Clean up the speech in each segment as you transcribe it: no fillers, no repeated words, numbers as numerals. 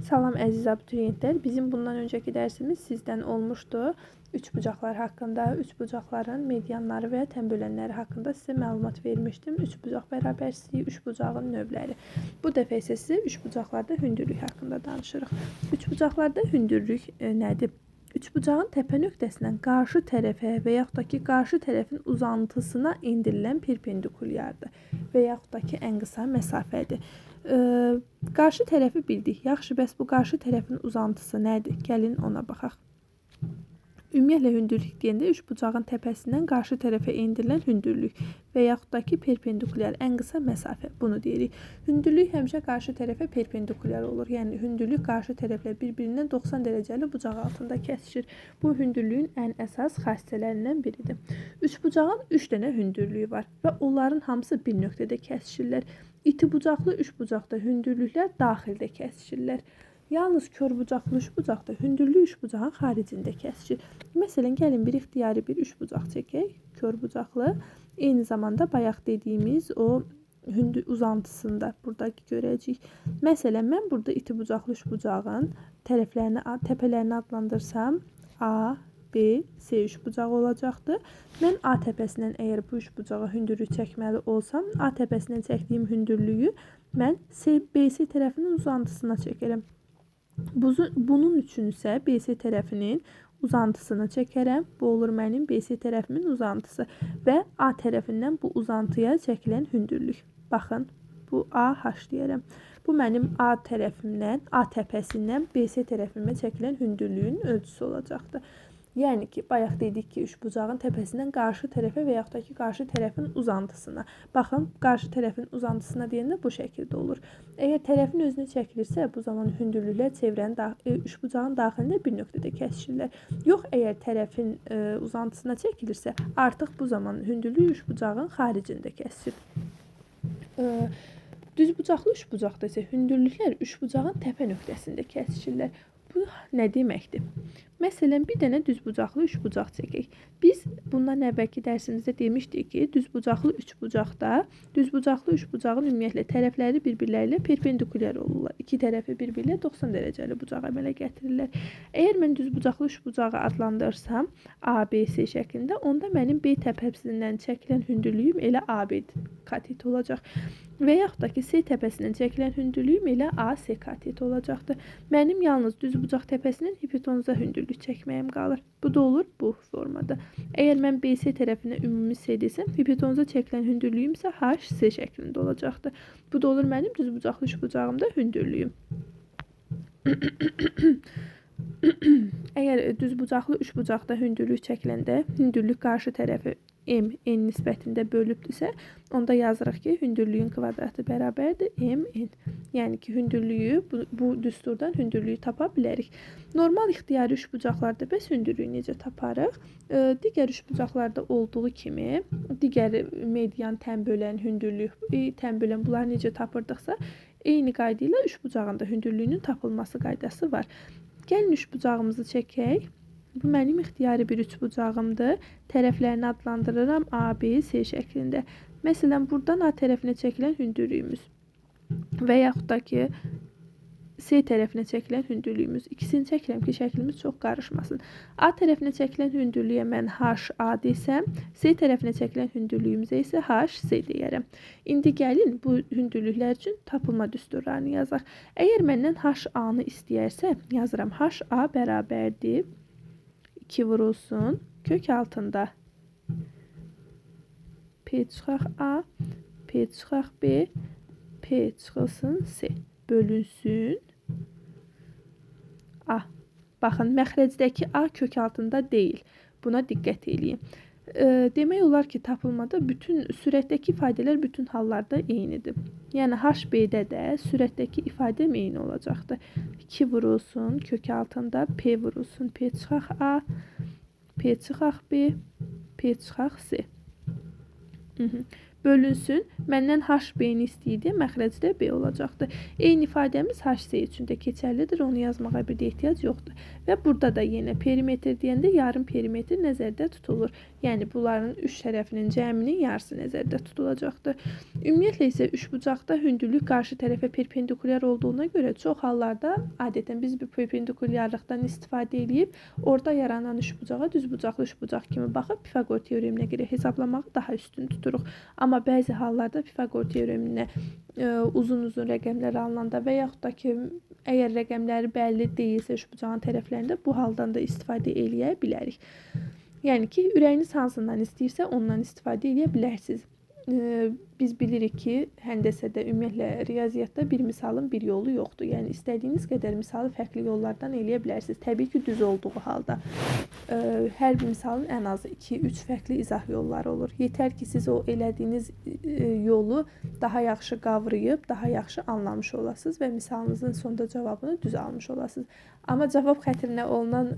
Salam əziz abituriyentlər. Bizim bundan önceki dersimiz sizdən olmuşdu. Üçbucaqlar haqqında, üçbucaqların medianları və tənbölənləri haqqında sizə məlumat vermişdim. Üçbucaq bərabərsizliyi, üçbucağın növləri. Bu dəfə isə sizə üçbucaqlarda hündürlük haqqında danışırıq. Üçbucaqlarda hündürlük nədir? Üçbucağın təpə nöqtəsindən qarşı tərəfə və yaxud da ki, qarşı tərəfin uzantısına endirilən perpendikulyardır və yaxud da ki, ən qısa məsafədir. Qarşı tərəfi bildik. Yaxşı, bəs bu qarşı tərəfin uzantısı nədir? Gəlin ona baxaq. Ümumiyyətlə hündürlük deyəndə üçbucağın təpəsindən qarşı tərəfə endirilən hündürlük və yaxud da ki, perpendikulyar, ən qısa məsafə. Bunu deyirik. Hündürlük həmişə qarşı tərəfə perpendikulyar olur. Yəni hündürlük qarşı tərəflə bir-birindən 90 dərəcəli bucaq altında kəsişir. Bu hündürlüyün ən əsas xassələrindən biridir. Üçbucağın 3 dənə hündürlüyü var və onların hamısı bir nöqtədə kəsişirlər. İtibucaqlı üçbucaqda hündürlüklər daxildə kəsişirlər. Yalnız körbucaqlı üçbucaqda hündürlük üçbucağın xaricində kəsişir. Məsələn, gəlin bir ixtiyari bir üçbucaq çəkək, körbucaqlı. Eyni zamanda bayaq dediyimiz o uzantısında burada görəcəyik. Məsələn, mən burada itibucaqlı üçbucağın təpələrini adlandırsam A, B, C üçbucağı olacaqdır. Mən A təpəsindən əgər bu üçbucağa hündürlük çəkməli olsam, A təpəsindən çəkdiyim hündürlüyü mən BC tərəfinin uzantısına çəkərəm. Bunun üçün isə BC tərəfinin uzantısını çəkərəm. Bu olur mənim BC tərəfimin uzantısı və A tərəfindən bu uzantıya çəkilən hündürlük. Baxın, bu AH deyərəm. Bu mənim A tərəfimdən, A təpəsindən BC tərəfimə çəkilən hündürlüyün ölçüsü olacaqdır. Yəni ki, bayaq dedik ki, üçbucağın təpəsindən qarşı tərəfə və yaxud da ki, qarşı tərəfin uzantısına. Baxın, qarşı tərəfin uzantısına deyəndə bu şəkildə olur. Əgər tərəfin özünə çəkilirsə, bu zaman hündürlüklər üçbucağın daxilində bir nöqtədə kəsişirlər. Yox, əgər tərəfin uzantısına çəkilirsə, artıq bu zaman hündürlük üçbucağın xaricində kəsilir. Düzbucaqlı üçbucaqda isə hündürlüklər üçbucağın təpə nöqtəsində kəsişirlər. Bu nə deməkdir? Məsələn, bir dənə düzbucaqlı üçbucaq çəkək. Biz bundan əvvəlki dərsimizdə demişdik ki, düzbucaqlı üçbucağın ümumiyyətlə tərəfləri bir-birləri ilə perpendikulyar olurlar. İki tərəfi bir-birilə 90 dərəcəli bucaq əmələ gətirirlər. Əgər mən düzbucaqlı üçbucağı adlandırsam ABC şəklində, onda mənim B təpəsindən çəkilən hündürlüyüm elə AB katet olacaq. Və yaxud da ki, C təpəsindən çəkilən hündürlüyüm elə AC katet olacaqdır. Mənim yalnız düzbucaq təpəsindən hipotenuza hündürlük çəkməyim qalır. Bu da olur bu formada. Əgər mən BC tərəfinə ümumi C desəm, hipotenuza çəkilən hündürlüyüm isə HC şəklində olacaqdır. Bu da olur mənim düzbucaqlı üçbucağımda hündürlüyüm. Əgər düzbucaqlı üçbucaqda hündürlük çəkiləndə hündürlük qarşı tərəfi n nisbətində bölübdürsə, onda yazırıq ki, hündürlüyün kvadratı bərabərdir mn. Yəni ki, hündürlüyü, bu düsturdan hündürlüyü tapa bilərik. Normal ixtiyari üçbucaqlarda bəs hündürlüyü necə taparıq? Digər üçbucaqlarda olduğu kimi, digər median, tənbölən, hündürlük, tənbölən bunları necə tapırdıqsa, eyni qayda ilə üçbucağın da hündürlüyünün tapılması qaydası var. Gəlin üçbucağımızı çəkək. Bu mənim ixtiyari bir üçbucağımdır. Tərəflərini adlandırıram A, B, C şəklində. Məsələn, buradan A tərəfinə çəkilən hündürlüyümüz və yaxud da ki, C tərəfinə çəkilən hündürlüyümüz. İkisini çəkirəm ki, şəklimiz çox qarışmasın. A tərəfinə çəkilən hündürlüyə mən HA desəm, C tərəfinə çəkilən hündürlüyümüzə isə HC deyərəm. İndi gəlin bu hündürlüklər üçün tapılma düsturlarını yazaq. Əgər məndən HA-nı istəyərsə, yazıram HA bərabərdir 2 vurulsun kök altında P çıxaq A, P çıxaq B, P çıxılsın C bölünsün A. Baxın, məxrəcdəki A kök altında deyil. Buna diqqət edin. Demək olar ki, tapılmada bütün sürətdəki ifadələr bütün hallarda eynidir. Yəni HB-də də sürətdəki ifadəm eyni olacaqdır. 2 vurulsun kök altında P vurulsun P çıxaq A, P çıxaq B, P çıxaq C. bölünsün. Məndən HB-ni istəyirdi, məxrəcdə B olacaqdır. Eyni ifadəmiz HC üçün də keçərlidir. Onu yazmağa bir də ehtiyac yoxdur. Və burada da yenə perimetr deyəndə yarım perimetr nəzərdə tutulur. Yəni bunların üç tərəfinin cəminin yarısı nəzərdə tutulacaqdır. Ümumiyyətlə isə üçbucaqda hündürlük qarşı tərəfə perpendikulyar olduğuna görə çox hallarda adətən biz bu perpendikulyarlıqdan istifadə edib orada yaranan üçbucağa düzbucaqlı üçbucaq kimi baxıb Pifaqor teoreminə görə hesablamağı daha üstün tuturuq. Amma bəzi hallarda Pifaqor teoreminə uzun-uzun rəqəmlər alınanda və yaxud da ki, əgər rəqəmləri bəlli deyilsə üçbucağın tərəflərində bu haldan da istifadə eləyə bilərik. Yəni ki, ürəyiniz hansından istəyirsə ondan istifadə eləyə bilərsiniz. Biz bilirik ki, həndəsədə ümumiyyətlə riyaziyyatda bir misalın bir yolu yoxdur. Yəni istədiyiniz qədər misalı fərqli yollardan eləyə bilərsiniz. Təbii ki, düz olduğu halda hər bir misalın ən azı 2-3 fərqli izah yolları olur. Yetər ki, siz o elədiyiniz yolu daha yaxşı qavrayıb, daha yaxşı anlamış olasınız və misalınızın sonunda cavabını düz almış olasınız. Amma cavab xətrinə olunan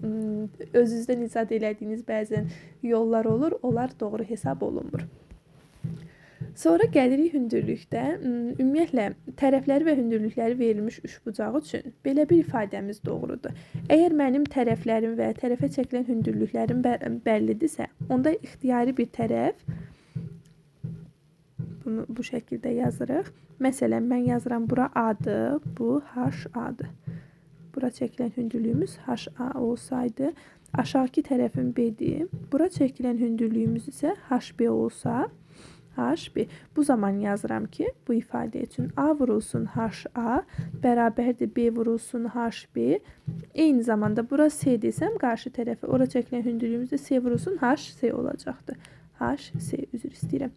özünüzdən icad elədiyiniz bəzən yollar olur, onlar doğru hesab olunmur. Sonra gəlirik hündürlükdə. Ümumiyyətlə, tərəfləri və hündürlükləri verilmiş üçbucağı üçün belə bir ifadəmiz doğrudur. Əgər mənim tərəflərim və tərəfə çəkilən hündürlüklərim bəllidirsə, onda ixtiyari bir tərəf, bunu bu şəkildə yazırıq. Məsələn, mən yazıram, bura A-dır, bu HA-dır. Bura çəkilən hündürlüyümüz HA olsaydı, aşağıki tərəfim B-dir. Bura çəkilən hündürlüyümüz isə HB olsa, HB. Bu zaman yazıram ki, bu ifadə üçün A vurulsun HA bərabərdir B vurulsun HB. Eyni zamanda bura S desəm, qarşı tərəfə ora çəkilən hündürlüyümüz də S vurulsun HC olacaqdır. HC, üzr istəyirəm.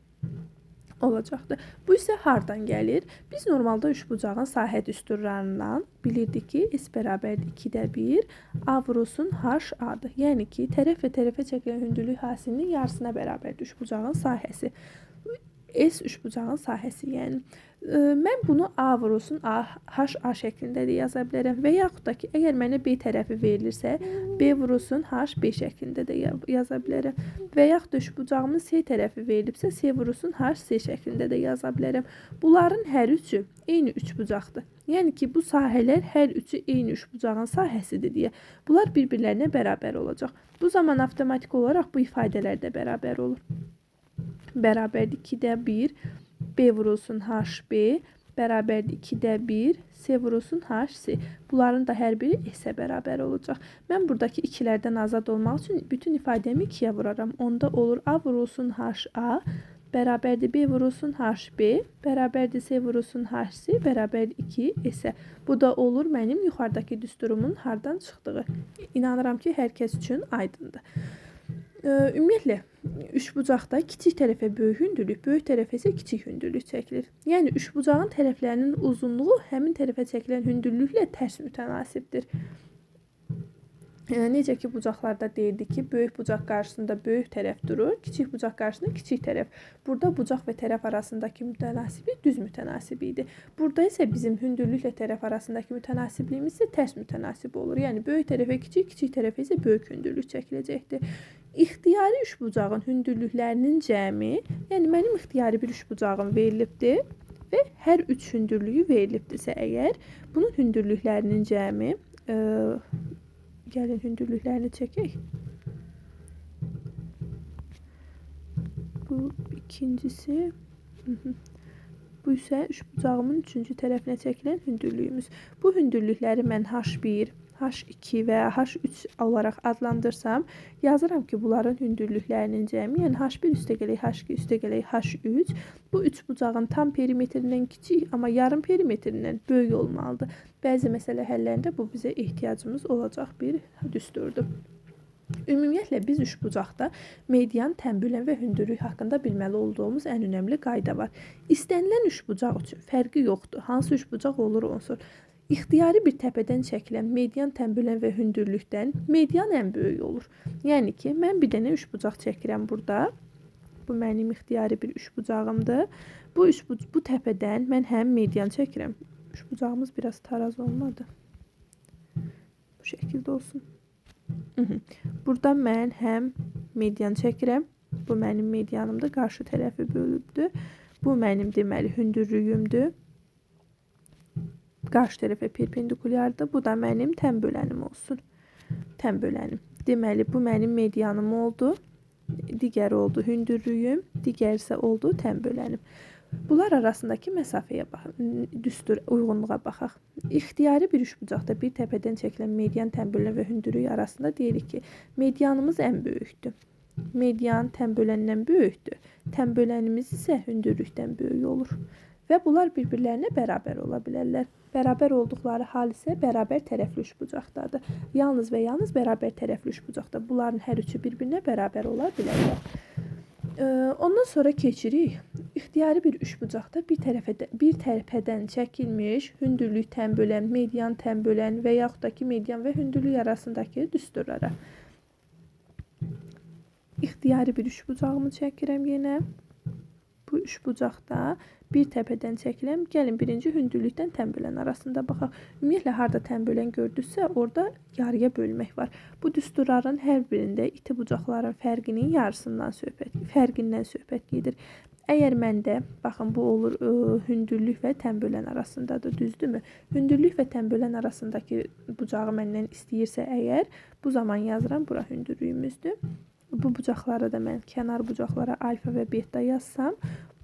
Olacaqdır. Bu isə hardan gəlir? Biz normalda üçbucağın sahə düsturlarından bilirdik ki, S bərabərdir 2-də 1, A vurulsun HA-dır. Yəni ki, tərəf və tərəfə çəkilən hündürlük hasilinin yarısına bərabərdir üçbucağın sahəsi. S üçbucağın sahəsi, yəni mən bunu A vurulsun HA şəklində də yaza bilərəm və yaxud da ki, əgər mənə B tərəfi verilirsə, B vurulsun HB şəklində də yaza bilərəm və yaxud da üçbucağımın C tərəfi verilibsə, C vurulsun HC şəklində də yaza bilərəm. Bunların hər üçü eyni üçbucaqdır. Yəni ki, bu sahələr hər üçü eyni üçbucağın sahəsidir deyə. Bunlar bir-birlərinə bərabər olacaq. Bu zaman avtomatik olaraq bu ifadələr də bərabər olur. Bərabərdir 2-də 1, B vurulsun HB, bərabərdir 2-də 1, C vurulsun HC. Bunların da hər biri S-ə bərabər olacaq. Mən buradakı ikilərdən azad olmaq üçün bütün ifadəmi 2-yə vuraram. Onda olur A vurulsun HA, bərabərdir B vurulsun HB, bərabərdir C vurulsun HC, bərabərdir 2 S-ə. Bu da olur mənim yuxarıdakı düsturumun hardan çıxdığı. İnanıram ki, hər kəs üçün aydındır. Ümumiyyətlə, üçbucaqda kiçik tərəfə böyük hündürlük, böyük tərəfə isə kiçik hündürlük çəkilir. Yəni, üçbucağın tərəflərinin uzunluğu həmin tərəfə çəkilən hündürlüklə tərs mütənasibdir. Necə ki, bucaqlarda deyildi ki, böyük bucaq qarşısında böyük tərəf durur, kiçik bucaq qarşısında kiçik tərəf. Burada bucaq və tərəf arasındakı mütənasiblik düz mütənasib idi. Burada isə bizim hündürlüklə tərəf arasındakı mütənasibliyimiz isə tərs mütənasib olur. Yəni, böyük tərəfə kiçik, kiçik tərəfə isə böyük hündürlük çəkiləcəkdir. İxtiyari üçbucağın hündürlüklərinin cəmi, yəni mənim ixtiyari bir üçbucağım verilibdir və hər üç hündürlüyü verilibdirsə əgər, bunun hündürlüklərinin cəmi, gəlin hündürlüklərini çəkək. Bu ikincisi, bu isə üçbucağımın üçüncü tərəfinə çəkilən hündürlüyümüz. Bu hündürlükləri mən H1, H2 və H3 olaraq adlandırsam, yazıram ki, bunların hündürlüklərinin cəmi, yəni H1 üstəgələk H2 üstəgələk H3, bu üçbucağın tam perimetrindən kiçik, amma yarım perimetrindən böyük olmalıdır. Bəzi məsələ həllərində bu bizə ehtiyacımız olacaq bir düsturdur. Ümumiyyətlə, biz üçbucaqda median, təmbülən və hündürlük haqqında bilməli olduğumuz ən önəmli qayda var. İstənilən üçbucaq üçün fərqi yoxdur. Hansı üçbucaq olur olsun. İxtiyari bir təpədən çəkilən median, təmbülən və hündürlükdən median ən böyük olur. Yəni ki, mən bir dənə üçbucaq çəkirəm burada. Bu mənim ixtiyari bir üçbucağımdır. Bu təpədən mən həm median çəkirəm. Üçbucağımız biraz taraz olmadı. Bu şəkildə olsun. Burada mən həm median çəkirəm. Bu mənim medianımdır. Qarşı tərəfi bölübdür. Bu mənim deməli hündürlüyümdür. Qarşı tərəfə perpendikulyardır. Bu da mənim tən bölənim olsun. Tən bölənim. Deməli bu mənim medianım oldu. Digəri oldu hündürlüyüm. Digəri isə oldu tən bölənim. Bunlar arasındakı məsafəyə baxın, düstur uyğunluğa baxaq. İxtiyari bir üçbucaqda bir təpədən çəkilən median, tən bölən və hündürlük arasında deyirik ki, medianımız ən böyükdür. Median tən böləndən böyükdür. Tən bölənimiz isə hündürlükdən böyük olur. Və bunlar bir-birlərinə bərabər ola bilərlər. Bərabər olduqları hal isə bərabər tərəfli üçbucaqdadır. Yalnız və yalnız bərabər tərəfli üçbucaqda bunların hər üçü bir-birinə bərabər ola bilərlər. Ondan sonra keçirik. İxtiyari bir üçbucaqda bir tərəfədən çəkilmiş hündürlük tən bölən, median tən bölən və yaxud da ki median və hündürlük arasındakı düsturlara. İxtiyari bir üçbucağımı çəkirəm yenə. Bu üçbucaqda bir təpədən çəkiləm. Gəlin birinci hündürlükdən tən bölən arasında baxaq. Ümumiyyətlə harda tən bölən gördüksə orada yarıya bölmək var. Bu düsturların hər birində iti bucaqların fərqindən söhbət gedir. Əgər məndə, baxın bu olur hündürlük və tən bölən arasındadır, düzdürmü? Hündürlük və tən bölən arasındakı bucağı məndən istəyirsə əgər, bu zaman yazıram, bura hündürlüyümüzdür. Bu bucaqlara da mən kənar bucaqlara alfa və beta yazsam,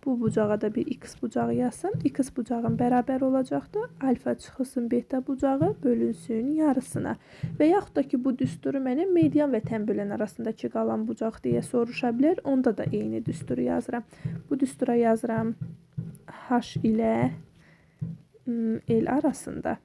bu bucağa da bir x bucağı yazsam, x bucağın bərabər olacaqdır. Alfa çıxılsın beta bucağı bölünsün yarısına. Və yaxud da ki, bu düsturu mənə median və tən bölən arasındakı qalan bucaq deyə soruşa bilər. Onda da eyni düsturu yazıram. Bu düstura yazıram h ilə l arasında.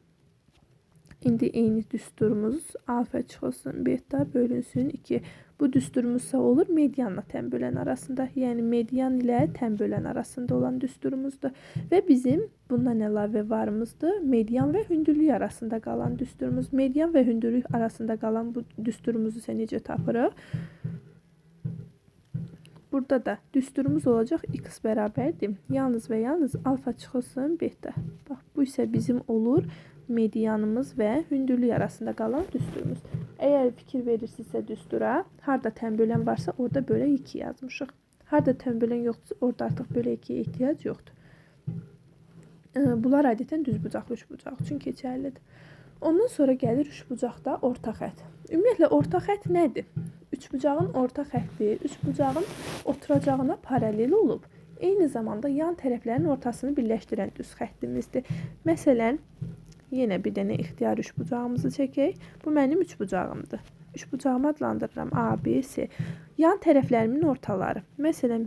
İndi eyni düsturumuz alfa çıxılsın beta bölünsün 2. Bu düsturumuzsa olur medianla tən bölən arasında. Yəni median ilə tən bölən arasında olan düsturumuzdur. Və bizim bundan əlavə varımızdır. Median və hündürlük arasında qalan düsturumuz. Median və hündürlük arasında qalan bu düsturumuzu isə necə tapırıq? Burada da düsturumuz olacaq x bərabərdir. Yalnız və yalnız alfa çıxılsın beta. Bax, bu isə bizim olur medianımız və hündürlük arasında qalan düsturumuz. Əgər fikir verirsinizsə düstura, harda tən bölən varsa orada bölə 2 yazmışıq. Harda tən bölən yoxdursa orada artıq bölə 2-yə ehtiyac yoxdur. Bunlar adətən düzbucaqlı üçbucaq üçün keçərlidir. Ondan sonra gəlir üçbucaqda orta xətt. Ümumiyyətlə orta xətt nədir? Üçbucağın orta xətti üçbucağın oturacağına paralel olub, eyni zamanda yan tərəflərin ortasını birləşdirən düz xəttimizdir. Məsələn, yenə bir dənə ixtiyari üçbucağımızı çəkək. Bu mənim üçbucağımdır. Üçbucağımı adlandırıram A, B, C. Yan tərəflərimin ortaları. Məsələn,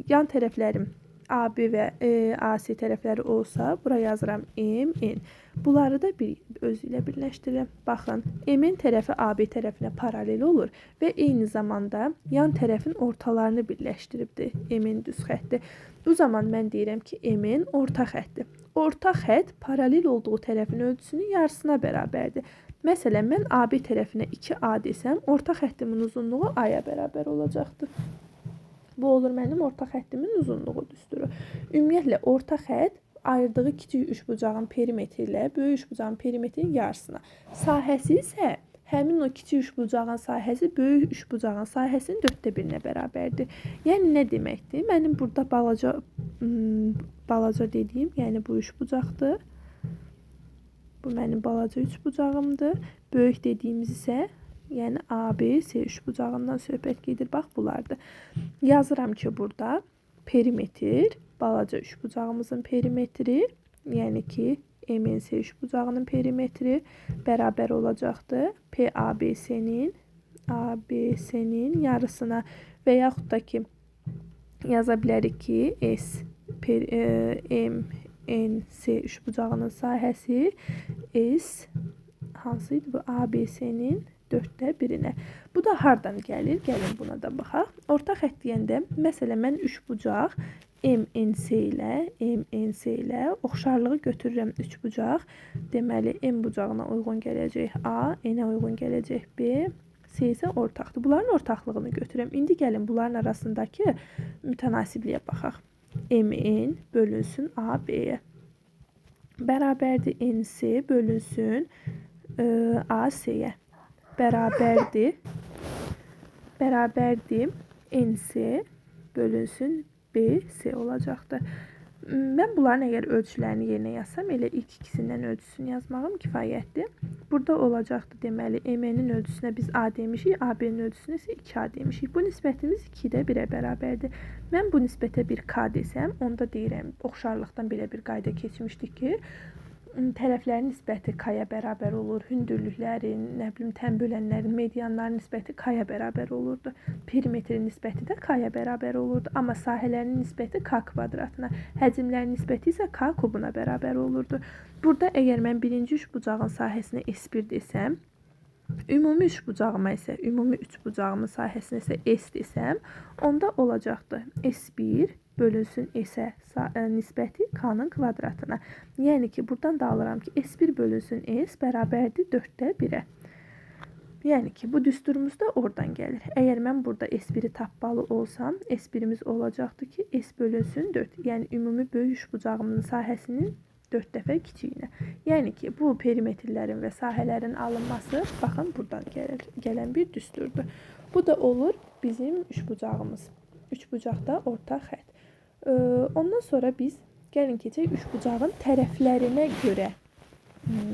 yan tərəflərim AB və AC tərəfləri olsa, bura yazıram M, N. Bunları da özü ilə birləşdirirəm. Baxın, M-in tərəfi AB tərəfinə paralel olur və eyni zamanda yan tərəfin ortalarını birləşdiribdir M-in düz xətti. Bu zaman mən deyirəm ki, M-in orta xətti. Orta xətt paralel olduğu tərəfin ölçüsünün yarısına bərabərdir. Məsələn, mən AB tərəfinə 2A desəm, orta xəttimin uzunluğu A-ya bərabər olacaqdır. Bu olur mənim orta xəttimin uzunluğu düsturu. Ümumiyyətlə, orta xətt ayırdığı kiçik üçbucağın perimetri ilə böyük üçbucağın perimetrinin yarısına. Sahəsi isə həmin o kiçik üçbucağın sahəsi böyük üçbucağın sahəsinin 1/4-nə bərabərdir. Yəni nə deməkdir? Mənim burada balaca dediyim, yəni bu üçbucaqdır. Bu mənim balaca üçbucağımdır. Böyük dediyimiz isə yəni AB, C üçbucağından söhbət gedir. Bax, bunlardır. Yazıram ki, burada perimetr, balaca üçbucağımızın perimetri, yəni ki, MNC üçbucağının perimetri bərabər olacaqdır. PABC-nin yarısına və yaxud da ki, yaza bilərik ki, MNC üçbucağının sahəsi S hansıydı bu? ABC-nin 1/4-nə. Bu da hardan gəlir? Gəlin buna da baxaq. Orta xətt deyəndə, məsələn, mən üçbucaq MNC ilə oxşarlığı götürürəm üçbucaq. Deməli, M bucağına uyğun gələcək A, N-ə uyğun gələcək B, C isə ortaqdır. Bunların ortaqlığını götürürəm. İndi gəlin bunların arasındakı mütənasibliyə baxaq. MN bölünsün A, B-yə. Bərabərdir NC bölünsün A, C-yə. Bərabərdir NC bölünsün B B, C olacaqdı. Mən bunların əgər ölçülərini yerinə yazsam, elə ilk ikisindən ölçüsünü yazmağım kifayətdir. Burada olacaqdı deməli, EM-nin ölçüsünə biz A demişik, AB-nin ölçüsünə isə 2A demişik. Bu nisbətimiz 2-də 1-ə bərabərdir. Mən bu nisbətə bir K desəm, onda deyirəm, oxşarlıqdan belə bir qayda keçmişdik ki, tərəflərin nisbəti K-ya bərabər olur, hündürlüklərin, nə bilim, tənbölənlərin, medianların nisbəti K-ya bərabər olurdu. Perimetrin nisbəti də K-ya bərabər olurdu, amma sahələrin nisbəti K kvadratına, həcmlərin nisbəti isə K kubuna bərabər olurdu. Burada əgər mən birinci üçbucağın sahəsinə S1 desəm, ümumi üçbucağıma isə, ümumi üçbucağımın sahəsinə isə S desəm, onda olacaqdı S1 bölünsün S-ə nisbəti K-nın kvadratına. Yəni ki, buradan da alıram ki, S1 bölünsün S bərabərdir 4-də 1-ə. Yəni ki, bu düsturumuz da oradan gəlir. Əgər mən burada S1-i tapmalı olsam, S1-imiz olacaqdı ki, S bölünsün 4. Yəni, ümumi böyük üçbucağımın sahəsinin 4 dəfə kiçiyinə. Yəni ki, bu perimetrlərin və sahələrin alınması, baxın, buradan gələn bir düsturdur. Bu da olur bizim üçbucağımız. Üçbucaqda ortaq xətt. Ondan sonra biz gəlin keçək üçbucağın tərəflərinə görə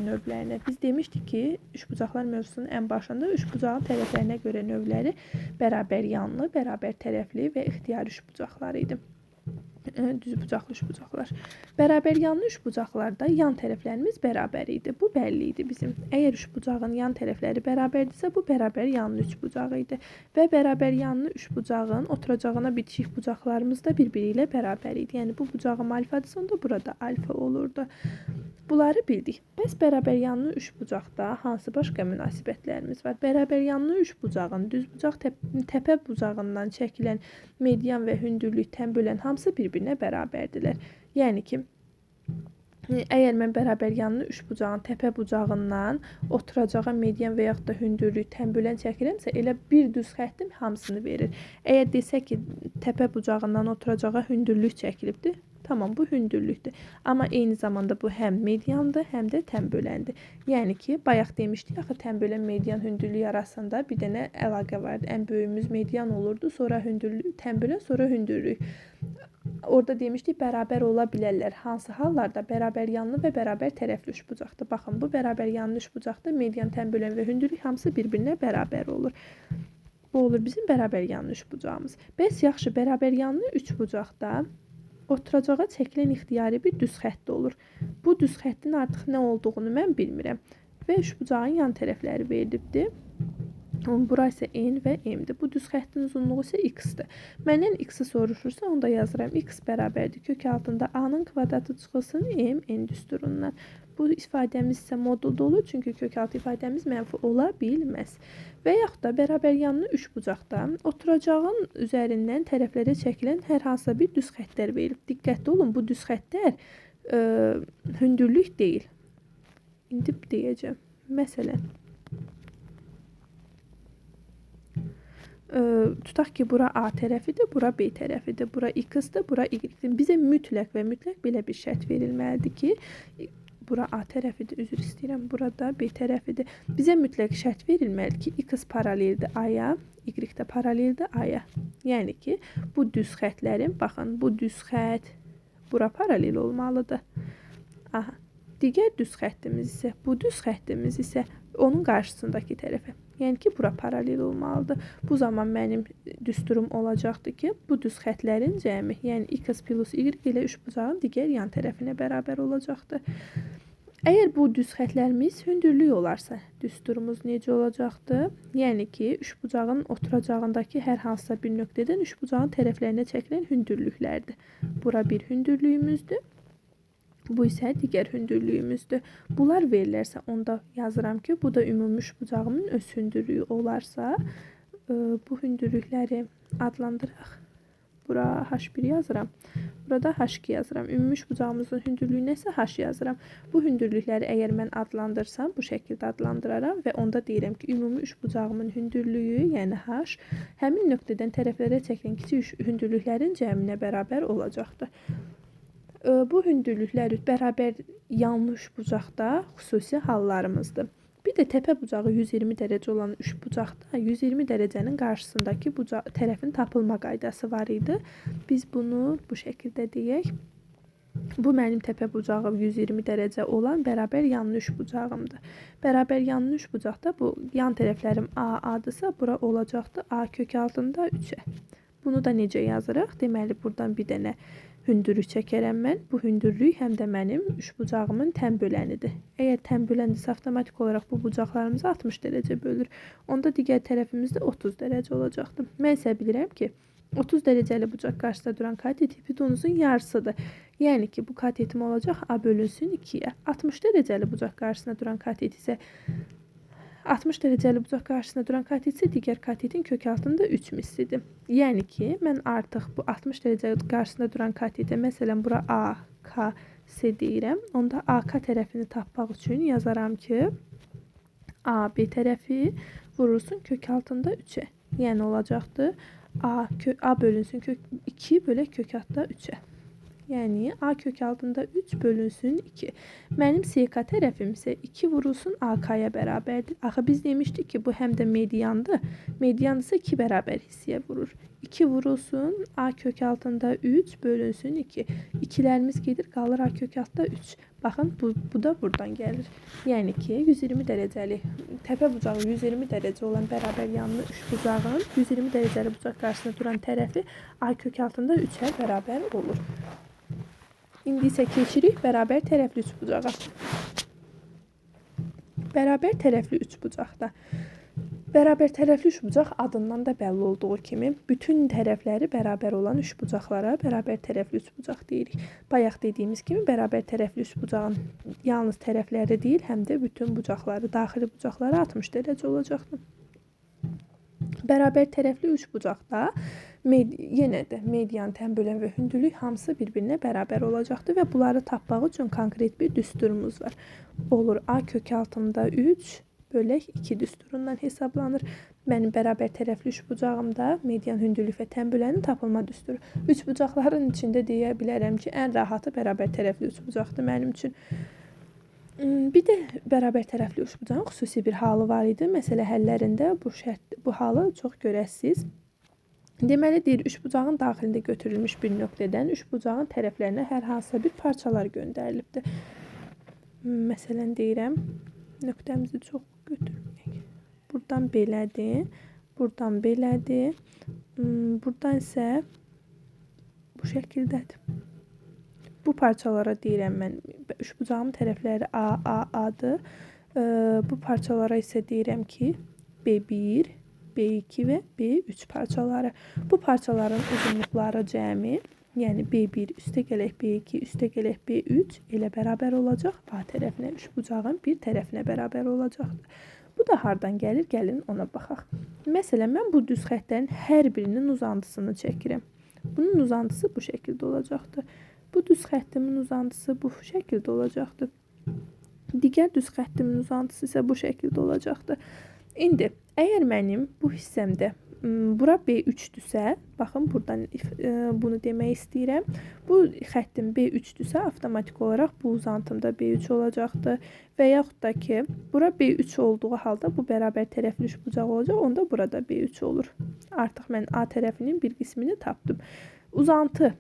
növlərinə. Biz demişdik ki, üçbucaqlar mövzusunun ən başında üçbucağın tərəflərinə görə növləri bərabər yanlı, bərabər tərəfli və ixtiyari üçbucaqlar idi. Düzbucaqlı üçbucaqlar. Bərabər yanlı üçbucaqlarda yan tərəflərimiz bərabər idi. Bu bəlli idi bizim. Əgər üçbucağın yan tərəfləri bərabərdirsə, bu bərabər yanlı üçbucağı idi. Və bərabər yanlı üçbucağın oturacağına bitişik bucaqlarımız da bir-biri ilə bərabər idi. Yəni, bu bucağım alfadirsə, onda burada alfa olurdu. Bunları bildik. Bəs bərabər yanlı üçbucaqda hansı başqa münasibətlərimiz var? Bərabər yanlı üçbucağın düzbucaq təpə bucağından çəkilən median və hündürlük tənbölən hamısı bir-birinə bərabərdirlər. Yəni ki, əgər mən bərabər yanlı üçbucağın təpə bucağından oturacağa median və yaxud da hündürlük tənbölən çəkirəmsə, elə bir düz xəttim hamısını verir. Əgər desək ki, təpə bucağından oturacağa hündürlük çəkilibdir, tamam, bu hündürlükdür. Amma eyni zamanda bu həm mediandır, həm də tənböləndir. Yəni ki, bayaq demişdik, axı tənbölən median hündürlük arasında bir dənə əlaqə vardı. Ən böyüyümüz median olurdu, sonra hündürlük, tənbölən, sonra hündürlük. Orada demişdik, bərabər ola bilərlər. Hansı hallarda? Bərabər yanlı və bərabər tərəfli üçbucaqdır. Baxın, bu bərabər yanlı üçbucaqda median, tənbölən və hündürlük hamısı bir-birinə bərabər olur. Bu olur bizim bərabər yanlı üçbucağımız. Bəs yaxşı, bərabər yanlı üçbucaqda oturacağa çəkilən ixtiyari bir düz xətt olur. Bu düz xəttin artıq nə olduğunu mən bilmirəm. Və üçbucağın yan tərəfləri verilibdir. Bura isə N və M-dir. Bu düz xəttin uzunluğu isə X-dir. Məndən X-i soruşursa, onda yazıram. X bərabərdir. Kök altında A-nın kvadratı çıxılsın M, N düsturundan. Bu ifadəmiz isə modulda olur, çünki kök altı ifadəmiz mənfi ola bilməz. Və yaxud da bərabər yanlı üçbucaqda oturacağın üzərindən tərəflərə çəkilən hər hansısa bir düz xəttlər verilib. Diqqətli olun, bu düz xəttlər hündürlük deyil. İndi deyəcəm. Məsələn, tutaq ki, bura A tərəfidir, bura B tərəfidir, bura X-dir, bura Y-dir. Bizə mütləq və mütləq belə bir şərt verilməlidir ki, bura A tərəfidir, üzr istəyirəm, burada B tərəfidir. Bizə mütləq şərt verilməlidir ki, X paraleldir A-ya, Y də paraleldir A-ya. Yəni ki, bu düz xətlərin, baxın, bu düz xət bura paralel olmalıdır. Aha. Digər düz xəttimiz isə, bu düz xəttimiz isə onun qarşısındakı tərəfə. Yəni ki, bura paralel olmalıdır. Bu zaman mənim düsturum olacaqdır ki, bu düz xətlərin cəmi, yəni X plus Y ilə üçbucağın digər yan tərəfinə bərabər olacaqdır. Əgər bu düz xətlərimiz hündürlük olarsa, düsturumuz necə olacaqdır? Yəni ki, üçbucağın oturacağındakı hər hansısa bir nöqtədən üçbucağın tərəflərinə çəkilən hündürlüklərdir. Bura bir hündürlüyümüzdür. Bu isə digər hündürlüyümüzdür. Bunlar verilərsə, onda yazıram ki, bu da ümumi üçbucağımın öz hündürlüyü olarsa, bu hündürlükləri adlandıraq. Bura H1 yazıram. Burada H2 yazıram. Ümumi üçbucağımızın hündürlüyünə isə H yazıram. Bu hündürlükləri əgər mən adlandırsam, bu şəkildə adlandıraram və onda deyirəm ki, ümumi üçbucağımın hündürlüyü, yəni H, həmin nöqtədən tərəflərə çəkilən kiçik hündürlüklərin cəminə bərabər olacaqdır. Bu hündürlüklər bərabər yanlı üçbucaqda xüsusi hallarımızdır. Bir de təpə bucağı 120 dərəcə olan üçbucaqda 120 dərəcənin qarşısındakı tərəfin tapılma qaydası var idi. Biz bunu bu şəkildə deyək. Bu mənim təpə bucağım 120 dərəcə olan bərabər yanlı üçbucağımdır. Bərabər yanlı üçbucaqda bu yan tərəflərim A-A'dırsa, bura olacaqdı A kök altında 3-ə. Bunu da necə yazırıq? Deməli, buradan bir dənə hündürlük çəkərəm mən. Bu hündürlük həm də mənim üçbucağımın tən bölənidir. Əgər tən böləndirsə, avtomatik olaraq bu bucaqlarımızı 60 dərəcə bölür. Onda digər tərəfimizdə 30 dərəcə olacaqdır. Mən isə bilirəm ki, 30 dərəcəli bucaq qarşısında duran katet hipotenuzun yarısıdır. Yəni ki, bu katetim olacaq A bölünsün 2-yə. 60 dərəcəli bucaq qarşısında duran katet isə 60 dərəcəli bucaq qarşısında duran katet isə digər katetin kök altında 3 mislidir. Yəni ki, mən artıq bu 60 dərəcə qarşısında duran katete, məsələn, bura A, K, S deyirəm. Onda AK tərəfini tapmaq üçün yazaram ki, AB tərəfi vurulsun kök altında 3-ə. Yəni olacaqdır A bölünsün 2 bölək kök altında 3-ə. Yəni A kök altında 3 bölünsün 2. Mənim SK tərəfim isə 2 vurulsun AK-ya bərabərdir. Axı biz demişdik ki, bu həm də mediandır. Median isə 2 bərabər hissəyə vurur. 2 vurulsun A kök altında 3 bölünsün 2. 2'lərimiz gedir, qalır A kök altında 3. Baxın, bu da buradan gəlir. Yəni ki, 120 dərəcəli təpə bucağı 120 dərəcə olan bərabər yanlı üçbucağın 120 dərəcəli bucaq qarşısında duran tərəfi A kök altında 3-ə bərabər olur. İndi isə keçirik bərabər tərəfli üçbucağa. Bərabər tərəfli üçbucaqda. Bərabər tərəfli üçbucaq adından da bəlli olduğu kimi bütün tərəfləri bərabər olan üçbucaqlara bərabər tərəfli üçbucaq deyirik. Bayaq dediyimiz kimi bərabər tərəfli üçbucağın yalnız tərəfləri deyil, həm də bütün bucaqları, daxili bucaqları 60 dərəcə olacaqdır. Bərabər tərəfli üçbucaqda yenə də median, tən bölən və hündürlük hamısı bir-birinə bərabər olacaqdır və bunları tapmaq üçün konkret bir düsturumuz var. Olur A kök altında 3 bölək 2 düsturundan hesablanır. Mənim bərabər tərəfli üçbucağımda median, hündürlük və tən bölənin tapılma düsturu. Üçbucaqların içində deyə bilərəm ki, ən rahatı bərabər tərəfli üçbucaqdır mənim üçün. Bir də bərabər tərəfli üçbucağın xüsusi bir halı var idi. Məsələ həllərində bu halı çox görəsiz. Deməli, deyir, üçbucağın daxilində götürülmüş bir nöqtədən üçbucağın tərəflərinə hər hansısa bir parçalar göndərilibdir. Məsələn, deyirəm, nöqtəmizi çox götürməyək. Buradan belədir, buradan belədir, buradan isə bu şəkildədir. Bu parçalara deyirəm mən, üçbucağın tərəfləri A, A, A-dır. Bu parçalara isə deyirəm ki, B1, B2 və B3 parçaları. Bu parçaların uzunluqları cəmi, yəni B1 üstə gələk B2 üstə gələk B3 elə bərabər olacaq A tərəfinə, üçbucağın bir tərəfinə bərabər olacaqdır. Bu da hardan gəlir? Gəlin ona baxaq. Məsələn, mən bu düz xəttlərin hər birinin uzantısını çəkirəm. Bunun uzantısı bu şəkildə olacaqdır. Bu düz xəttimin uzantısı bu şəkildə olacaqdır. Digər düz xəttimin uzantısı isə bu şəkildə olacaqdır. İndi, əgər mənim bu hissəmdə bura B3-dürsə, baxın, buradan bunu demək istəyirəm. Bu xəttim B3-dürsə, avtomatik olaraq bu uzantımda B3 olacaqdır. Və yaxud da ki, bura B3 olduğu halda bu bərabər tərəfli üçbucaq olacaq, onda burada B3 olur. Artıq mən A tərəfinin bir qismini tapdım. Uzantı.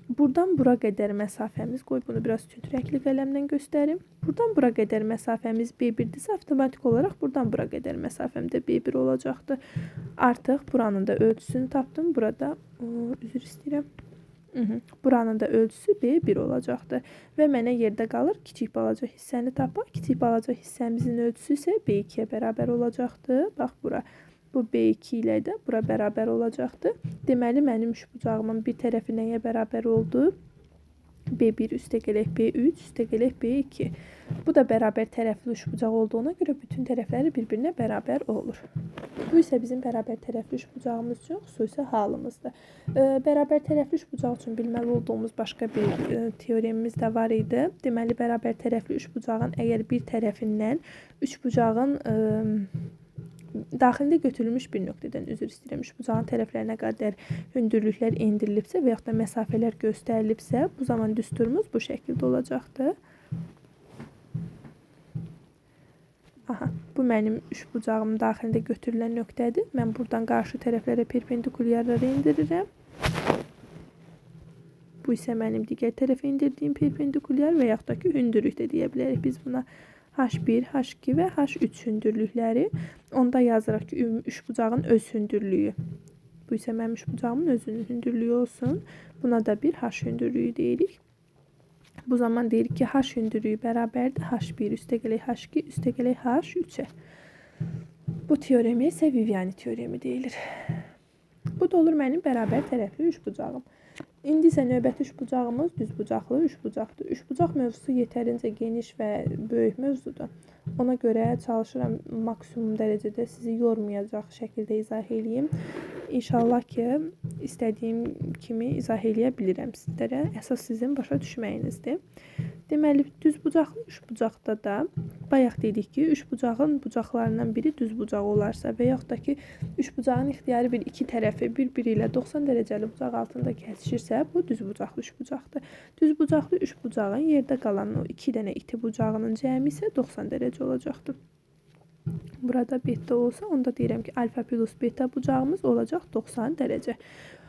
Buradan bura qədər məsafəmiz, qoy bunu biraz tünd rəngli qələmlə göstərim. Buradan bura qədər məsafəmiz B1-dirsə, avtomatik olaraq buradan bura qədər məsafəm də B1 olacaqdır. Artıq buranın da ölçüsünü tapdım. Burada, üzr istəyirəm. Buranın da ölçüsü B1 olacaqdır. Və mənə yerdə qalır kiçik balaca hissəni tapaq. Kiçik balaca hissəmizin ölçüsü isə B2-yə bərabər olacaqdır. Bax, bura. Bu B2 ilə də bura bərabər olacaqdır. Deməli, mənim üçbucağımın bir tərəfi nəyə bərabər oldu? B1 üstə gələk B3 üstə gələk B2. Bu da bərabər tərəfli üçbucaq olduğuna görə bütün tərəfləri bir-birinə bərabər olur. Bu isə bizim bərabər tərəfli üçbucağımız üçün xüsusi halımızdır. Bərabər tərəfli üçbucaq üçün bilməli olduğumuz başqa bir teoremimiz də var idi. Deməli, bərabər tərəfli üçbucağın əgər bir tərəfindən üçbucağın daxilində götürülmüş bir nöqtədən, üzr istəyirəm, üçbucağın tərəflərinə qədər hündürlüklər endirilibsə və yaxud da məsafələr göstərilibsə, bu zaman düsturumuz bu şəkildə olacaqdır. Aha. Bu mənim üçbucağımın daxilində götürülən nöqtədir. Mən buradan qarşı tərəflərə perpendikulyarları indirirəm. Bu isə mənim digər tərəfə indirdiyim perpendikulyar və yaxud da ki, hündürlük də deyə bilərik biz buna. H1, H2 və H3 hündürlükləri. Onda yazırıq ki, üçbucağın öz hündürlüyü. Bu isə mənim üçbucağımın özünün hündürlüyü olsun. Buna da bir H hündürlüyü deyirik. Bu zaman deyirik ki, H hündürlüyü bərabərdir H1 üstəgələk H2 üstəgələk H3-ə. Bu teoremi isə Viviani teoremi deyilir. Bu da olur mənim bərabər tərəfli üçbucağım. İndi isə növbəti üçbucağımız düzbucaqlı üçbucaqdır. Üçbucaq mövzusu yetərincə geniş və böyük mövzudur. Ona görə çalışıram maksimum dərəcədə sizi yormayacaq şəkildə izah edeyim. İnşallah ki, istədiyim kimi izah edə bilirəm sizlərə. Əsas sizin başa düşməyinizdir. Deməli, düzbucaqlı üçbucaqda da bayaq dedik ki, üçbucağın bucaqlarından biri düzbucaq olarsa və yaxud da ki, üçbucağın ixtiyari bir iki tərəfi bir-biri ilə 90 dərəcəli bucaq altında kəsişirsə, bu düzbucaqlı üçbucaqdır. Düzbucaqlı üçbucağın yerdə qalan o iki dənə iti bucağının cəmi isə 90 dərəcə olacaqdır. Burada beta olsa, onda deyirəm ki, alfa plus beta bucağımız olacaq 90 dərəcə.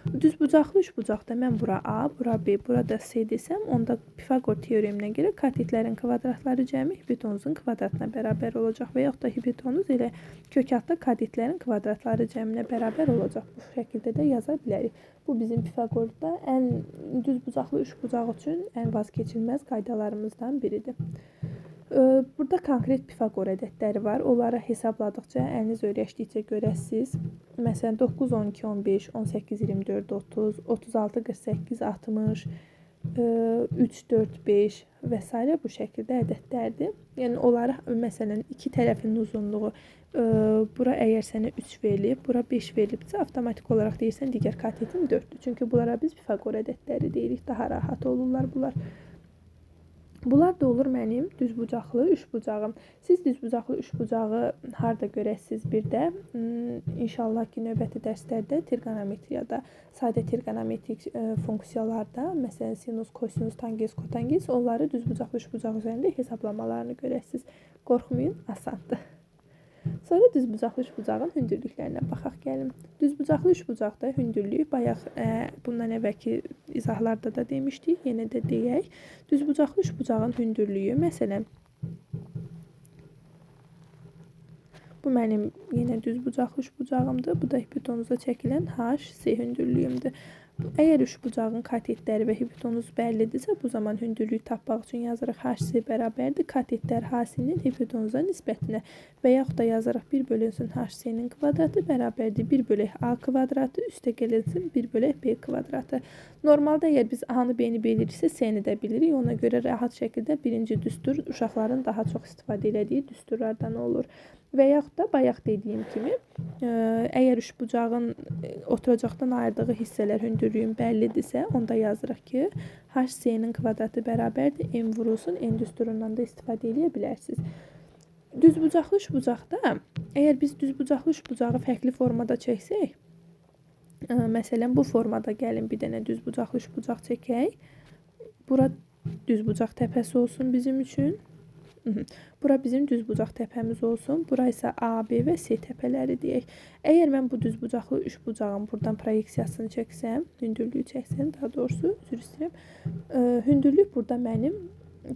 Düzbucaqlı üçbucaqda mən bura A, bura B, burada C desəm, onda Pifaqor teoreminə görə katetlərin kvadratları cəmi hipotenuzun kvadratına bərabər olacaq və yaxud da hipotenuz elə kökaltda katetlərin kvadratları cəminə bərabər olacaq. Bu şəkildə də yaza bilərik. Bu bizim Pifaqorda düzbucaqlı üçbucaq üçün ən vazkeçilməz qaydalarımızdan biridir. Burada konkret Pifaqor ədədləri var. Onları hesabladıqca, əliniz öyrəşdikcə görəsiniz. Məsələn, 9, 12, 15, 18, 24, 30, 36, 48, 60, 3, 4, 5 və s. bu şəkildə ədədlərdir. Yəni, onları, məsələn, iki tərəfin uzunluğu, bura əgər sənə 3 verilib, bura 5 verilibsə, avtomatik olaraq deyirsən, digər katetin 4-dür. Çünki bunlara biz Pifaqor ədədləri deyirik. Daha rahat olurlar bunlar. Bunlar da olur mənim düzbucaqlı üçbucağım. Siz düzbucaqlı üçbucağı harda görəsiniz bir də? İnşallah ki, növbəti dərslərdə trigonometriyada, sadə trigonometrik funksiyalarda, məsələn, sinus, kosinus, tangens, kotangens, onları düzbucaqlı üçbucaq üzərində hesablamalarını görəsiniz. Qorxmayın, asandır. Sonra düzbucaqlı üçbucağın hündürlüklərinə baxaq gəlin. Düzbucaqlı üçbucaqda hündürlük bayaq bundan əvvəlki izahlarda da demişdik, yenə də deyək. Düzbucaqlı üçbucağın hündürlüyü, məsələn, bu mənim yenə düzbucaqlı üçbucağımdır. Bu da hipotenuza çəkilən HC hündürlüyümdür. Əgər üçbucağın katetləri və hipotenuz bəllidirsə, bu zaman hündürlük tapmaq üçün yazırıq HC bərabərdir katetlər HC-nin hipotenuza nisbətinə və yaxud da yazırıq 1 bölünsün HC-nin kvadratı bərabərdir 1 bölək A kvadratı üstə gəlinsin 1 bölək B kvadratı. Normalda əgər biz A-nı B-ni biliriksə, C-ni də bilirik. Ona görə rahat şəkildə birinci düstur uşaqların daha çox istifadə etdiyi düsturlardan olur. Və yaxud da bayaq dediyim kimi, əgər üçbucağın oturacaqdan ayırdığı hissələr hündürlüyün bəllidirsə, onda yazırıq ki, HC-nin kvadratı bərabərdir M vurulsun N düsturundan da istifadə edə bilərsiniz. Düzbucaqlı üçbucaqda, əgər biz düzbucaqlı üçbucağı fərqli formada çəksək, məsələn, bu formada gəlin bir dənə düzbucaqlı üçbucaq çəkək. Bura düzbucaq təpəsi olsun bizim üçün. Bura bizim düzbucaq təpəmiz olsun. Bura isə A, B və C təpələri deyək. Əgər mən bu düzbucaqlı üçbucağın buradan proyeksiyasını çəksəm, hündürlüyü çəksəm, daha doğrusu, üzr istəyirəm, hündürlük burada mənim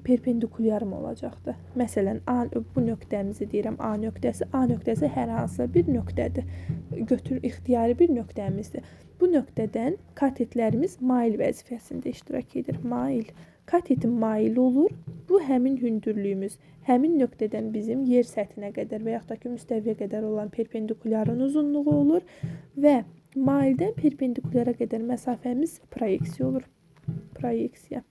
perpendikulyarım olacaqdır. Məsələn, bu nöqtəmizi deyirəm A nöqtəsi. A nöqtəsi hər hansısa bir nöqtədir. İxtiyari bir nöqtəmizdir. Bu nöqtədən katetlərimiz mail vəzifəsində iştirak edir. Mail. Katetin mail olur. Bu həmin hündürlüyümüz, həmin nöqtədən bizim yer səthinə qədər və yaxud da ki, müstəviyə qədər olan perpendikulyarın uzunluğu olur və maildən perpendikulyara qədər məsafəmiz proyeksiya olur. Proyeksiya.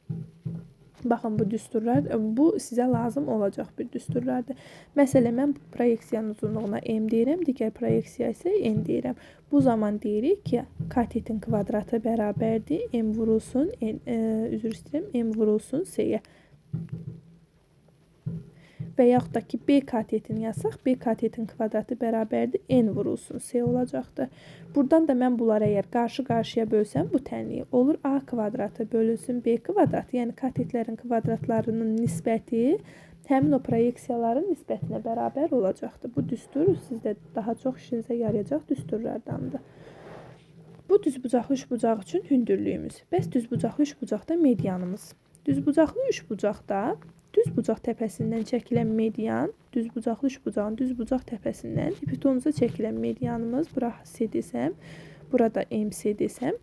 Baxın, bu düsturlar, bu sizə lazım olacaq bir düsturlardır. Məsələn, mən proyeksiyanın uzunluğuna M deyirəm, digər proyeksiya isə N deyirəm. Bu zaman deyirik ki, katetin kvadratı bərabərdir M vurulsun, üzr istəyirəm, M vurulsun C-yə. Və yaxud da ki, B katetini yazsaq, B katetin kvadratı bərabərdir N vurulsun C olacaqdır. Buradan da mən bunları əgər qarşı-qarşıya bölsəm, bu tənliyi olur A kvadratı bölünsün B kvadratı. Yəni, katetlərin kvadratlarının nisbəti həmin o proyeksiyaların nisbətinə bərabər olacaqdır. Bu düstur sizdə daha çox işinizə yarayacaq düsturlardandır. Bu düzbucaqlı üçbucaq üçün hündürlüyümüz. Bəs düzbucaqlı üçbucaqda medianımız. Düzbucaqlı üçbucaqda düzbucaq təpəsindən çəkilən median, düzbucaqlı üçbucağın düzbucaq təpəsindən hipotenuza çəkilən medianımız, bura C desəm, burada MC desəm,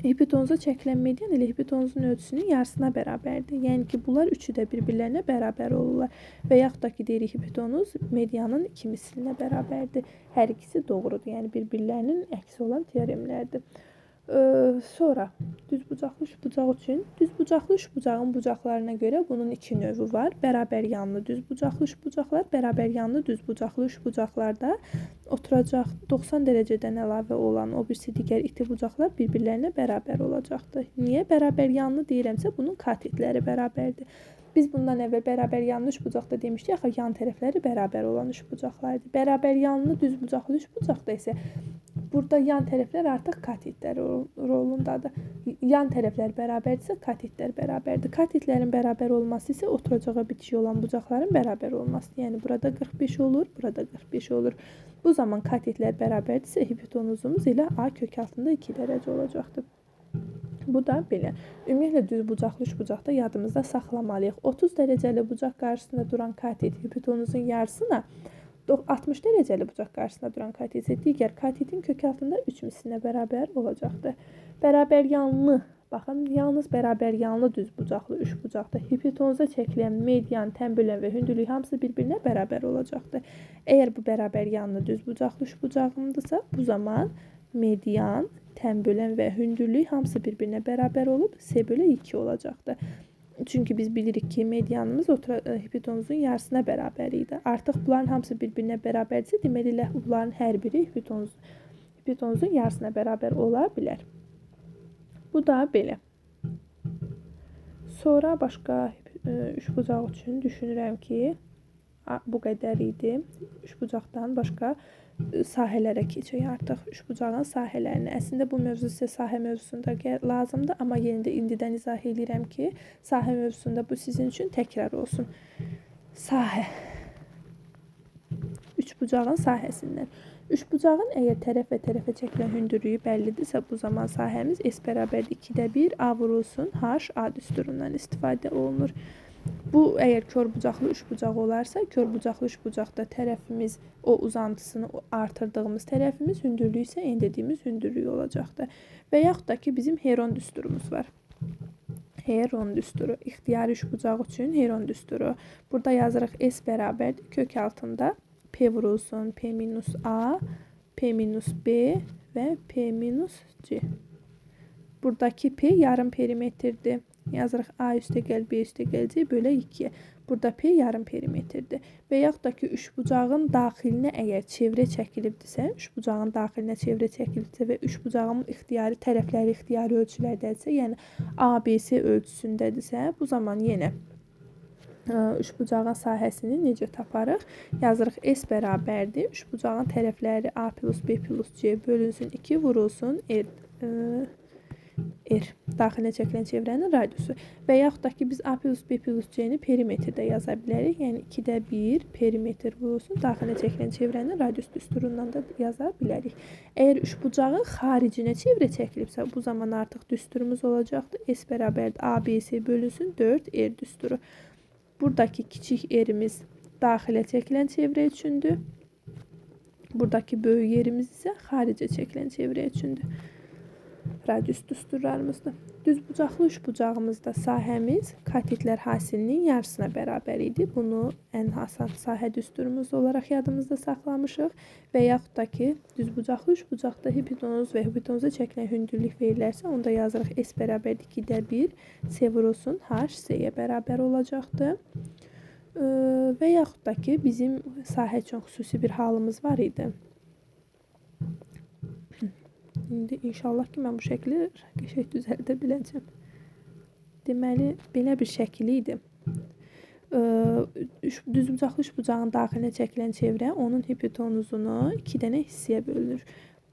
hipotenuza çəkilən median ilə hipotenuzun ölçüsünün yarısına bərabərdir. Yəni ki, bunlar üçü də bir-birlərinə bərabər olurlar. Və yaxud da ki, deyirik hipotenuz medianın 2 mislinə bərabərdir. Hər ikisi doğrudur. Yəni bir-birlərinin əksi olan teoremlərdir. Sonra düzbucaqlı üçbucaq üçün düzbucaqlı üçbucağın bucaqlarına görə bunun iki növü var. Bərabər yanlı düzbucaqlı üçbucaqlar, bərabər yanlı düzbucaqlı üçbucaqlarda oturacaq 90 dərəcədən əlavə olan o birisi digər iti bucaqlar bir-birlərinə bərabər olacaqdır. Niyə bərabər yanlı deyirəmsə, bunun katetləri bərabərdir. Biz bundan əvvəl bərabər yanlı üçbucaqda demişdik, axı yan tərəfləri bərabər olan üçbucaqlardır. Bərabər yanlı düzbucaqlı üçbucaqda isə burada yan tərəflər artıq katetlər rolundadır. Yan tərəflər bərabərdirsə, katetlər bərabərdir. Katetlərin bərabər olması isə oturacağa bitişik olan bucaqların bərabər olmasıdır. Yəni burada 45 olur, burada 45 olur. Bu zaman katetlər bərabərdirsə, hipotenuzumuz ilə A kök altında 2 dərəcə olacaqdır. Bu da belə. Ümumiyyətlə düzbucaqlı üçbucaqda yadımızda saxlamalıyıq. 30 dərəcəli bucaq qarşısında duran katet hipotenuzun yarısına, 60 dərəcəli bucaq qarşısında duran katet isə digər katetin kök altında 3 mislinə bərabər olacaqdır. Bərabər yanlı, baxın, yalnız bərabər yanlı düzbucaqlı üçbucaqda hipotenuza çəkilən median, tənbölən və hündürlük hamısı bir-birinə bərabər olacaqdır. Əgər bu bərabər yanlı düzbucaqlı üçbucağımdırsa, bu zaman median, tənbölən və hündürlük hamısı bir-birinə bərabər olub C/2 olacaqdır. Çünki biz bilirik ki, medianımız hipotenuzun yarısına bərabər idi. Artıq bunların hamısı bir-birinə bərabərdirsə, deməli bunların hər biri hipotenuzun yarısına bərabər ola bilər. Bu da belə. Sonra başqa üçbucaq üçün düşünürəm ki, bu qədər idi. Üçbucaqdan başqa sahələrə keçək artıq. Üçbucağın sahələrinə. Əslində bu mövzu sizə sahə mövzusunda lazımdır, amma yenə də indidən izah edirəm ki, sahə mövzusunda bu sizin üçün təkrar olsun. Sahə. Üçbucağın sahəsindən. Üçbucağın əgər tərəf və tərəfə çəkilən hündürlüyü bəllidirsə, bu zaman sahəmiz S bərabərdir 2/1 A vurulsun H A düsturundan istifadə olunur. Bu, əgər körbucaqlı üçbucaq olarsa, körbucaqlı üçbucaqda tərəfimiz, o uzantısını artırdığımız tərəfimiz, hündürlüyü isə en dediyimiz hündürlüyü olacaqdır. Və yaxud da ki, bizim Heron düsturumuz var. Heron düsturu, ixtiyari üçbucaq üçün Heron düsturu. Burada yazırıq S bərabərdir, kök altında P vurulsun P minus A, P minus B və P minus C. Buradakı P yarım perimetrdir. Yazırıq A üstə gəl, B üstə gələcək, bölə 2. Burada P yarım perimetrdir. Və yaxud da ki, üçbucağın daxilinə əgər çevrə çəkilibdirsə, üçbucağın daxilinə çevrə çəkilibdirsə və üçbucağın ixtiyari tərəfləri ixtiyari ölçülərdədirsə, yəni ABC ölçüsündədirsə, bu zaman yenə üçbucağın sahəsini necə taparıq? Yazırıq S bərabərdir. Üçbucağın tərəfləri A plus B plus C bölünsün 2 vurulsun R. Daxilə çəkilən çevrənin radiusu. Və yaxud da ki, biz A plus B plus C-ni perimetrdə yaza bilərik. Yəni 2/1 perimetr vurulsun daxilə çəkilən çevrənin radius düsturundan da yaza bilərik. Əgər üçbucağın xaricinə çevrə çəkilibsə, bu zaman artıq düsturumuz olacaqdır. S bərabərdir ABC bölünsün 4R düsturu. Buradakı kiçik R-imiz daxilə çəkilən çevrə üçündür. Buradakı böyük yerimiz isə xaricə çəkilən çevrə üçündür. Radius düsturlarımızdır. Düzbucaqlı üçbucağımızda sahəmiz katetlər hasilinin yarısına bərabər idi. Bunu ən asan sahə düsturumuz olaraq yadımızda saxlamışıq. Və yaxud da ki, düzbucaqlı üçbucaqda hipotenuz və hipotenuza çəkilən hündürlük verilərsə, onda yazırıq S bərabərdir 2/1 C vurulsun H C-yə bərabər olacaqdır. Və yaxud da ki, bizim sahə üçün xüsusi bir halımız var idi. İndi inşallah ki, mən bu şəkli qəşəng düzəldə biləcəm. Deməli, belə bir şəkil idi. Düzbucaqlı üçbucağın daxilinə çəkilən çevrə onun hipotenuzunu 2 dənə hissəyə bölünür.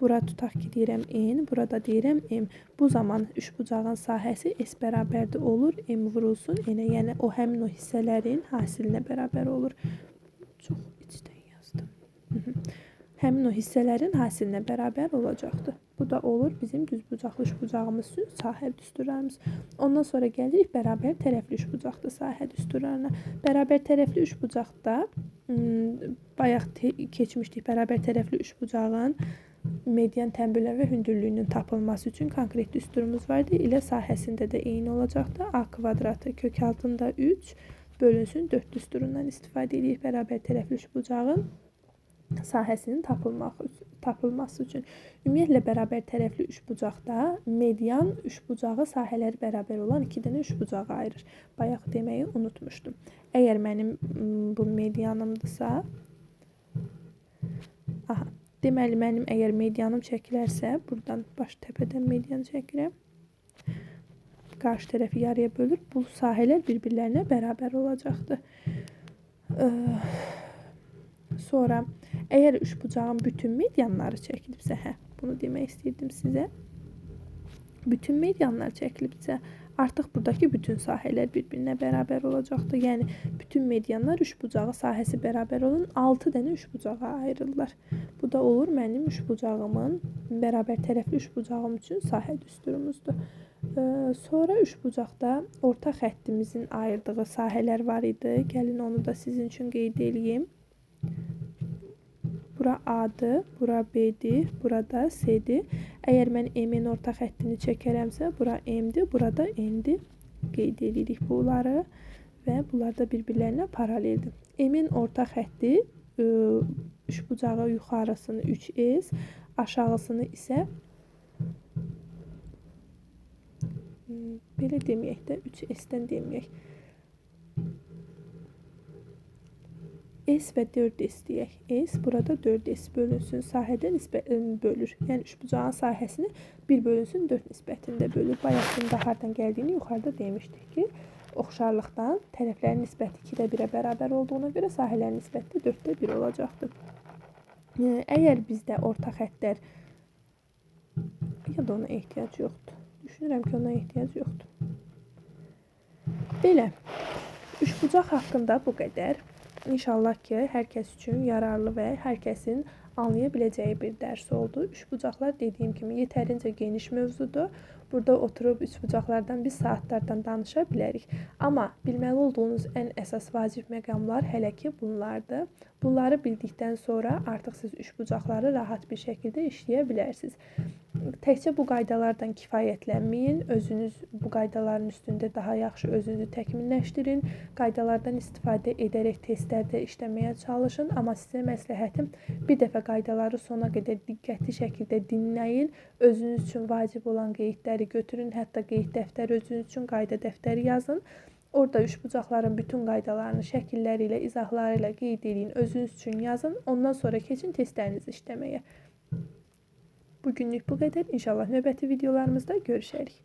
Bura tutaq ki, deyirəm n, burada deyirəm m. Bu zaman üçbucağın sahəsi s bərabərdə olur, m vurulsun n-ə. Yəni o həmin o hissələrin hasilinə bərabər olur. Çox içdən yazdım. Həmin o hissələrin hasilinə bərabər olacaqdır. Bu da olur bizim düzbucaqlı üçbucağımız üçün sahə düsturlarımız. Ondan sonra gəlirik bərabər tərəfli üçbucaqlı sahə düsturlarına. Bərabər tərəfli üçbucaqda bayaq keçmişdik. Bərabər tərəfli üçbucağın median təmbüllər və hündürlüyünün tapılması üçün konkret düsturumuz vardı. İlə sahəsində də eyni olacaqdı. A kvadratı kök altında 3 bölünsün 4 düsturundan istifadə edirik bərabər tərəfli üçbucağın sahəsinin tapılması üçün. Ümumiyyətlə bərabər tərəfli üçbucaqda median üçbucağı sahələri bərabər olan 2 dənə üçbucağı ayırır. Bayaq deməyi unutmuşdum. Əgər mənim bu medianımdırsa, deməli mənim əgər medianım çəkilərsə, buradan baş təpədən median çəkirəm. Qarşı tərəfi yarıya bölür. Bu sahələr bir-birlərinə bərabər olacaqdır. Sonra əgər üçbucağın bütün medianları çəkilibsə, bunu demək istəyirdim sizə. Bütün medianlar çəkilibsə, artıq buradakı bütün sahələr bir-birinə bərabər olacaqdır. Yəni bütün medianlar üçbucağı sahəsi bərabər olan 6 dənə üçbucağa ayrılırlar. Bu da olur mənim üçbucağımın bərabər tərəfli üçbucağım üçün sahə düsturumuzdur. Sonra üçbucaqda orta xəttimizin ayırdığı sahələr var idi. Gəlin onu da sizin üçün qeyd edeyim. Bura A-dır, bura B-dir, burada C-dir. Əgər mən M-in orta xəttini çəkərəmsə, bura M-dir, burada N-dir. Qeyd edirik bunları və bunlar da bir-birlərinə paraleldir. M-in orta xətti üçbucağı yuxarısını 3S, aşağısını isə belə deməyək də 3S-dən deməyək. S və 4S deyək. S burada 4S bölünsün sahədə bölür. Yəni üçbucağın sahəsini 1 bölünsün 4 nisbətində bölür. Bayaq bunda hardan gəldiyini yuxarıda demişdik ki, oxşarlıqdan tərəflərin nisbəti 2-də 1-ə bərabər olduğuna görə sahələrin nisbəti 4-də 1 olacaqdır. Əgər bizdə orta xəttlər ya da ona ehtiyac yoxdur. Düşünürəm ki, ona ehtiyac yoxdur. Belə, üçbucaq haqqında bu qədər. İnşallah ki, hər kəs üçün yararlı və hər kəsin anlaya biləcəyi bir dərs oldu. Üçbucaqlar dediyim kimi yetərincə geniş mövzudur. Burada oturub üçbucaqlardan biz saatlardan danışa bilərik. Amma bilməli olduğunuz ən əsas vacib məqamlar hələ ki bunlardır. Bunları bildikdən sonra artıq siz üçbucaqları rahat bir şəkildə işləyə bilərsiniz. Təkcə bu qaydalardan kifayətlənməyin. Özünüz bu qaydaların üstündə daha yaxşı özünüzü təkmilləşdirin. Qaydalardan istifadə edərək testlərdə işləməyə çalışın. Amma sizə məsləhətim bir dəfə qaydaları sona qədər diqqətli şəkildə dinləyin. Özünüz üçün vacib olan qeydləri götürün. Hətta qeyd dəftəri özünüz üçün qayda dəftəri yazın. Orada üçbucaqların bütün qaydalarını şəkilləri ilə, izahları ilə qeyd edin. Özünüz üçün yazın. Ondan sonra keçin testlərinizi işləməyə. Bugünlük bu qədər. İnşallah növbəti videolarımızda görüşərik.